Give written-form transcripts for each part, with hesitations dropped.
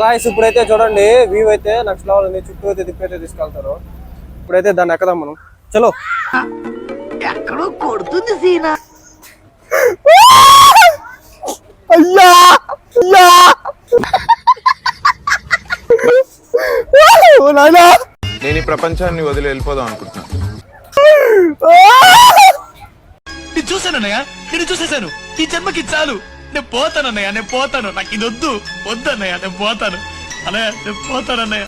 Guys ఇప్పుడైతే చూడండి view అయితే నెక్స్ట్ లెవెల్ ఉంది. చుట్టూ అయితే తిప్పైతే తీసుకెళ్తారు. ఇప్పుడైతే దాన్ని ఎక్కుదాం మనం. చలో. ఎక్కడో కొడుతుంది సీనా. అయ్యా అయ్యా నేను ఈ ప్రపంచాన్ని వదిలి వెళ్ళిపోదాం అనుకుంటున్నా. చూసానన్నయ్య, నేను చూసేశాను. ఈ జన్మకి చాలు. నేను పోతానన్నయ్య, నేను పోతాను. నాకు ఇది వద్దన్నయ్య, నేను పోతాను. అన్నయ్య, నేను పోతానన్నయ్య.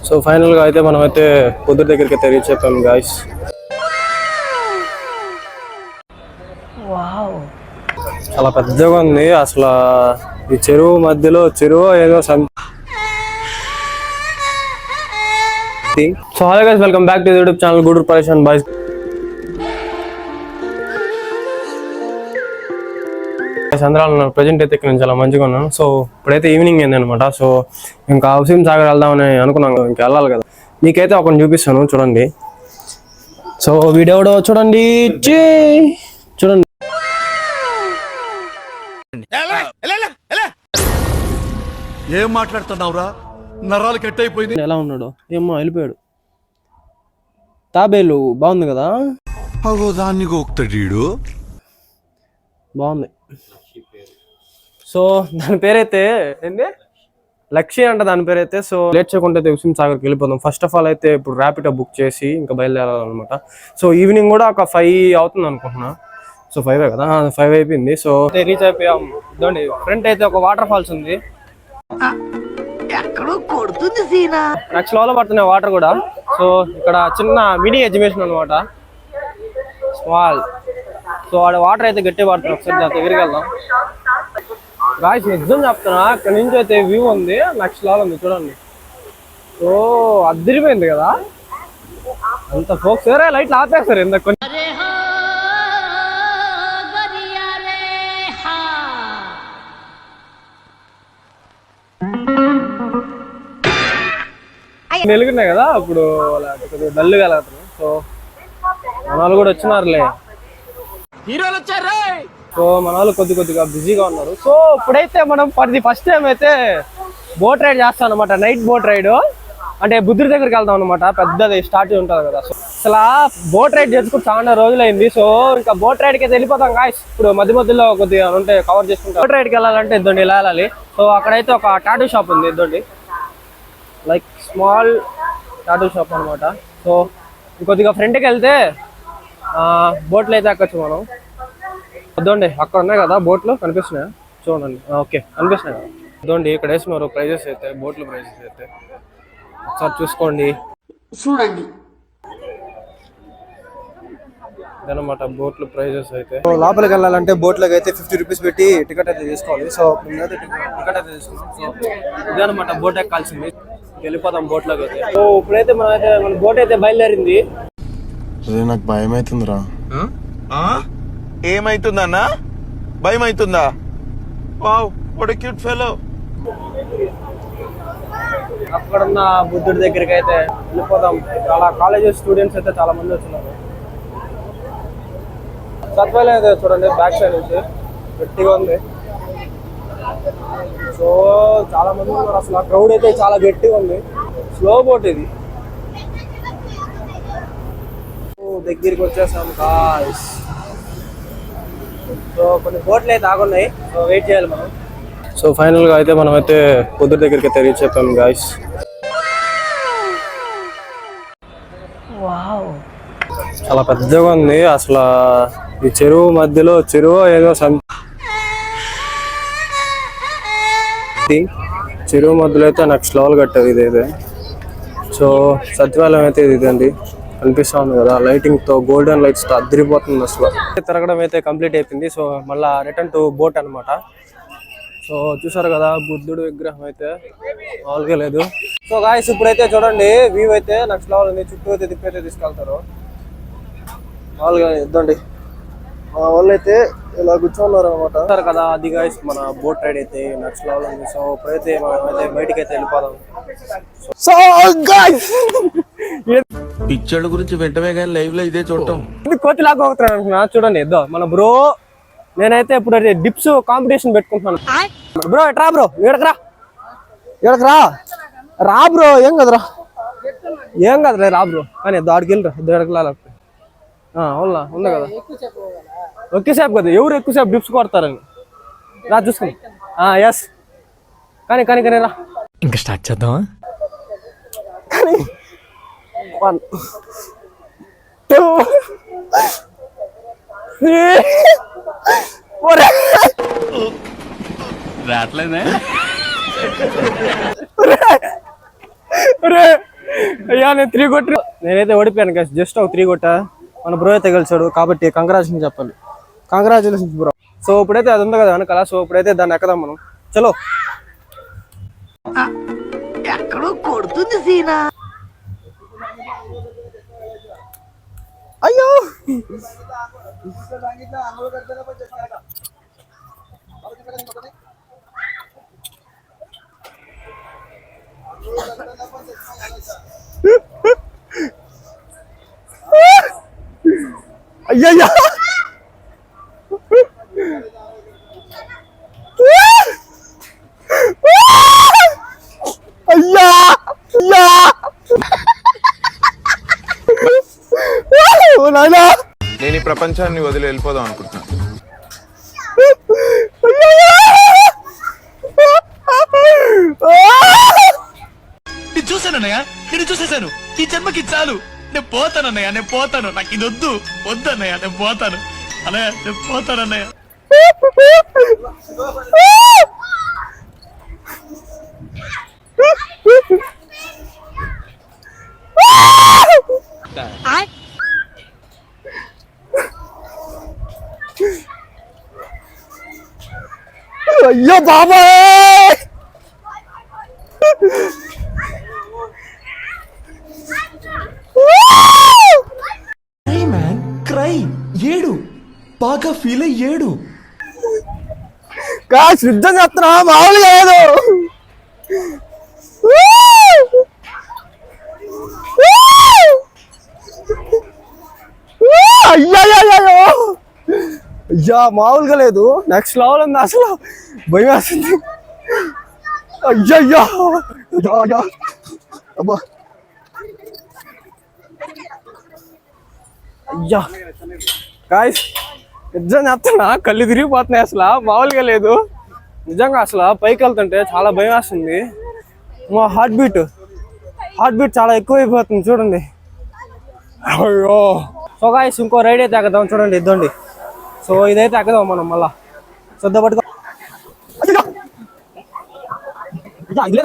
సో ఫైనల్ గా అయితే మనం అయితే పొద్దుటి దగ్గరికి అయితే రీచ్ అయిపోయాం గాయ్స్. చాలా పెద్దగా ఉంది అసలు. ఈ చెరువు మధ్యలో చెరువు ఏదో something. So hello guys, welcome back to YouTube channel Gudur Pareshan boys. చంద్రాలు present అయితే ఇక్కడ నేను చాలా మంచిగా ఉన్నాను. సో ఇప్పుడైతే ఈవినింగ్ అయింది అనమాట. సో ఇంకా హుస్సేన్ సాగర్ వెళ్దామని అనుకున్నాం. ఇంకా వెళ్ళాలి కదా, మీకైతే ఒకటి చూపిస్తాను చూడండి. సో వీడియో చూడండి చూడండి. ఏం మాట్లాడుతున్నావురా? నరాలు కట్ అయిపోయింది. ఎలా ఉన్నాడు ఏమో, వెళ్ళిపోయాడు. తాబేలు బాగుంది కదా, దాన్ని బాగుంది. సో దాని పేరైతే ఏంది, లక్ష్య అంట దాని పేరైతే. సో లేట్ చేయకుండా అయితే హుస్సేన్ సాగర్కి వెళ్ళిపోదాం. ఫస్ట్ ఆఫ్ ఆల్ అయితే ఇప్పుడు ర్యాపిడో బుక్ చేసి ఇంకా బయలుదేరాలన్నమాట. సో ఈవినింగ్ కూడా ఒక 5 అవుతుంది అనుకుంటున్నా. సో 5 కదా, 5 అయిపోయింది. సో రీచ్ అయిపోయాం. ఇదండి ఫ్రంట్ అయితే ఒక వాటర్ ఫాల్స్ ఉంది. ఎక్కడో కొడుతుంది సీనా. నెక్స్ట్ లెవెల్ పడుతున్నాయి వాటర్ కూడా. సో ఇక్కడ చిన్న మినీ ఎగ్జిబిషన్ అనమాట, స్మాల్. సో వాడు వాటర్ అయితే గట్టి పడుతున్నాడు. ఒకసారి దాని దగ్గరికి వెళ్దాం గాయ్స్. నిజం చెప్తున్నా, ఇక్కడ నుంచి అయితే వ్యూ ఉంది, నెక్స్ట్ లెవెల్ ఉంది చూడండి. సో అదిరిపోయింది కదా అంత ఫోక్స్. సరే లైట్లు ఆపేస్తారు ఇంత కొన్ని. వెలుగున్నాయి కదా అప్పుడు కొద్దిగా డల్గా వెళ్తారు. సో మన వాళ్ళు కూడా వచ్చినారులే, హీరోలు వచ్చారు. సో మన వాళ్ళు కొద్దిగా బిజీగా ఉన్నారు. సో ఇప్పుడైతే మనం ఫస్ట్ టైం అయితే బోట్ రైడ్ చేస్తాం అనమాట. నైట్ బోట్ రైడ్ అంటే బుద్ధుడి దగ్గరికి వెళ్తాం అనమాట. పెద్దది స్టార్ట్ ఉంటుంది కదా. సో అసలు బోట్ రైడ్ చేసుకుంటూ చాలా రోజులైంది. సో ఇంకా బోట్ రైడ్కి అయితే వెళ్ళిపోతాం గాయ్స్. ఇప్పుడు మధ్యలో కొద్దిగా ఉంటే కవర్ చేసుకుంటాం. బోట్ రైడ్కి వెళ్ళాలంటే ఇద్దండి ఇలా వెళ్ళాలి. సో అక్కడైతే ఒక టాటూ షాప్ ఉంది, ఇద్దండి లైక్ స్మాల్ టాటూ షాప్ అనమాట. సో కొద్దిగా ఫ్రంట్కి వెళ్తే బోట్లు అయితే ఎక్కొచ్చు మనం. వద్దండి అక్కడ ఉన్నాయి కదా బోట్లు, కనిపిస్తున్నాయా చూడండి. ఓకే కనిపిస్తున్నాయి కదా, వద్దండి ఇక్కడ వేస్తున్నారు ప్రైజెస్ అయితే, బోట్ల ప్రైజెస్ అయితే ఒకసారి చూసుకోండి చూడండి అదనమాట బోట్ల ప్రైజెస్ అయితే. లోపలికి వెళ్ళాలంటే బోట్లకి అయితే 50 రూపీస్ పెట్టి టికెట్ అయితే తీసుకోవాలి. సో మేమైతే టికెట్ అయితే తీసుకున్నాం. సో ఇదనమాట బోట్ ఎక్కాల్సింది. వెళ్ళిపోతాం బోట్లోకి అయితే. సో ఇప్పుడైతే మన బోట్ అయితే బయలుదేరింది. నాకు భయం అవుతుందిరా. ఏమైతుందన్నా? భయం అవుతుందా? Wow what a cute fellow. అక్కడున్న బుద్ధుడి దగ్గరికి అయితే వెళ్ళిపోతాం. చాలా కాలేజెస్ స్టూడెంట్స్ అయితే చాలా మంది వచ్చినారు. సత్వాలయం అయితే చూడండి బ్యాక్ సైడ్ నుంచి గట్టిగా ఉంది. సో చాలా మంది ఉన్నారు. అసలు ఆ క్రౌడ్ అయితే చాలా గట్టిగా ఉంది. స్లో బోట్ ఇది. దగ్గరికి వచ్చేసాం గాయ్స్. సో కొన్ని బోట్లు అయితే ఆగున్నాయి. సో వెయిట్ చేయాలి మనం. సో ఫైనల్ గా అయితే మనం అయితే పొద్దుటి దగ్గరికి అయితే రీచ్ అయిపోయాం గాయ్స్. చాలా పెద్దగా ఉంది అసలు. ఈ చెరువు మధ్యలో చెరువు ఏదో సంథింగ్. చెరువు మధ్యలో అయితే నెక్స్ట్ లెవెల్ కట్టారు ఇదైతే. సో సచివాలయం అయితే ఇదండి. కనిపిస్తా ఉంది కదా, లైటింగ్ తో గోల్డెన్ లైట్స్ తో అదిరిపోతుంది అసలు. తిరగడం అయితే కంప్లీట్ అయిపోయింది. సో మళ్ళా రిటర్న్ టు బోట్ అనమాట. సో చూసారు కదా బుద్ధుడు విగ్రహం అయితే మామూలుగా లేదు. సో గాయస్ ఇప్పుడైతే చూడండి వ్యూ అయితే నెక్స్ట్ లెవెల్ ఉంది. చుట్టూ అయితే తిప్పైతే తీసుకెళ్తారు మామూలుగా. ఇద్దండి మా వాళ్ళు అయితే ఇలా కూర్చోన్నారు అనమాట. చూసారు కదా అది గాయస్ మన బోట్ రైడ్ అయితే నెక్స్ట్ లెవెల్ ఉంది. సో ఇప్పుడైతే మనం అయితే బయటికి అయితే వెళ్ళిపోదాం. సో గాయస్ పిచ్చోళ్ళ గురించి వెంటనే కానీ లైవ్ లో ఇదే చూడటం కోతి లాగా అవుతున్నాను అనుకున్నా. చూడండి ఇద్దో మన బ్రో నేనైతే ఇప్పుడు డిప్స్ కాంపిటీషన్ పెట్టుకుంటున్నాను. బ్రో ఎట్రా బ్రో, ఏడకరా రా బ్రో. ఏం కదరా రా బ్రో. కానీ దాడికి వెళ్ళరా ఇద్దరు అవునా ఉంది కదా, ఎక్కువసేపు కదా ఎవరు ఎక్కువసేపు డిప్స్ కొడతారని రా చూసుకుని. ఎస్ కానీ కానీ కానీ రా ఇంకా స్టార్ట్ చేద్దామా? 1 2 3 4 రావట్లేదే. అయ్యా నేను 3 కొట్టి నేనైతే ఓడిపోయాను కదా, జస్ట్ ఒక 3 కొట్టా. మన బ్రో అయితే గెలిచాడు కాబట్టి కంగ్రాచులేషన్ చెప్పాలి. Congratulations bro. సో ఇప్పుడైతే అది ఉంది కదా వెనకాల. సో ఇప్పుడైతే దాన్ని ఎక్కదాం మనం. చలో. ఎక్కడో కొడుతుంది సీనా. అయ్యో అయ్యయ్యా అయ్యా అయ్యా నేను ఈ ప్రపంచాన్ని వదిలి వెళ్ళిపోదాం అనుకుంటున్నాను. నేను చూసానన్నయ్య, నేను చూసేసాను. ఈ జన్మకి చాలు, నేను పోతానన్నయ్య, నేను పోతాను. నాకు ఇది వద్దు వద్దన్నయ్య, నేను పోతాను అన్నయ్య, నేను పోతానన్నయ్య. అయ్యో బాబాయ్ క్రై ఏడు బాగా ఫీల్ అయ్యేడు. సిద్ధం చేస్తున్నా మామూలుగా లేదు. అయ్యా మామూలుగా లేదు, నెక్స్ట్ లెవెల్ ఉంది అసలు. భయం వేస్తుంది. అయ్యయ్యా అబ్బా అయ్యా గాయ్స్ నిజం చెప్తున్నా కళ్ళు తిరిగిపోతున్నాయి అసలు. మామూలుగా లేదు నిజంగా. అసలు పైకి వెళ్తుంటే చాలా భయం వేస్తుంది. మా హార్ట్ బీట్ చాలా ఎక్కువ అయిపోతుంది చూడండి. అయ్యో. సో గాయ్స్ ఇంకో రైడ్ అయితే ఎక్కదాం చూడండి, ఇద్దండి. సో ఇదైతే ఎక్కదాం మనం మళ్ళా. శ్రద్ధ పట్టుకో.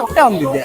ఒకటే ఉంది ఇది.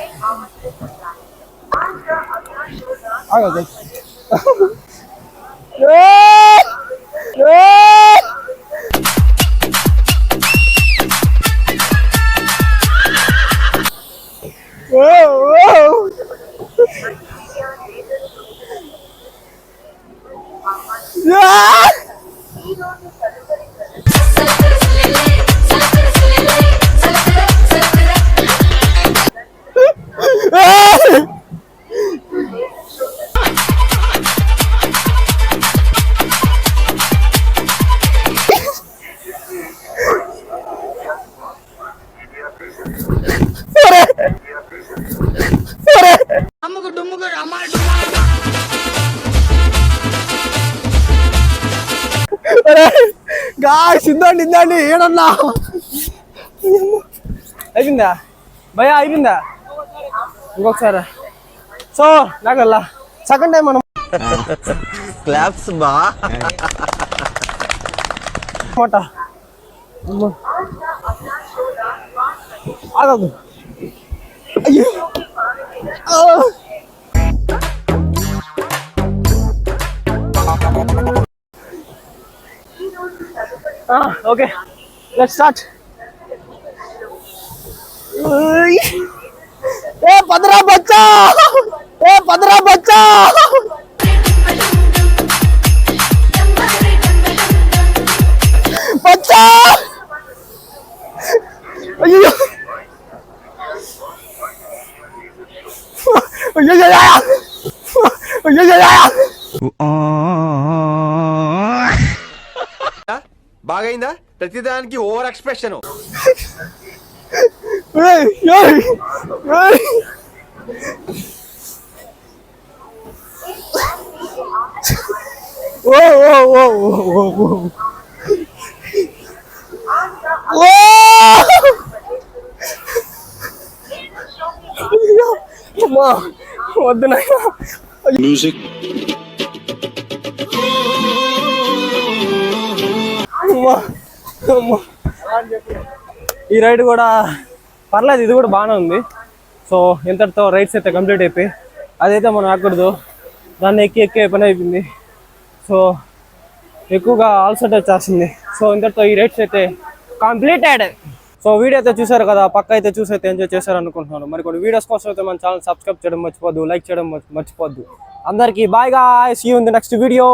ఇద్దండి ఇద్దండి ఏడన్నా. అయిపోయిందా భయ, అయిపోయిందా? ఇంకొకసారి. సో నాకు సెకండ్ టైం మనం క్లాప్స్ బా ఆగదు. అయ్యో ఓకే లెట్స్ స్టార్ట్. ఏ పదరా బచ్చా, ఏ పదరా బచ్చా. బచ్చా అయ్యో బాగైందా? ప్రతిదానికి ఓవర్ ఎక్స్ప్రెషన్. వద్దు నాయనా. ఈ రైడ్ కూడా పర్లేదు, ఇది కూడా బాగానే ఉంది. సో ఇంతటితో రైడ్స్ అయితే కంప్లీట్ అయిపోయి, అదైతే మనం ఆకూడదు, దాన్ని ఎక్కి పని అయిపోయింది. సో ఎక్కువగా ఆల్సట్ వచ్చేస్తుంది. సో ఇంతటితో ఈ రైడ్స్ అయితే కంప్లీటెడ్. సో వీడియో అయితే చూసారు కదా, పక్క అయితే చూసి అయితే ఎంజాయ్ చేశారు అనుకుంటున్నాను. మరి కొన్ని వీడియోస్ కోసం అయితే మన ఛానల్ సబ్స్క్రైబ్ చేయడం మర్చిపోద్దు, లైక్ చేయడం మర్చిపోద్దు. అందరికీ bye guys, see you in the next video.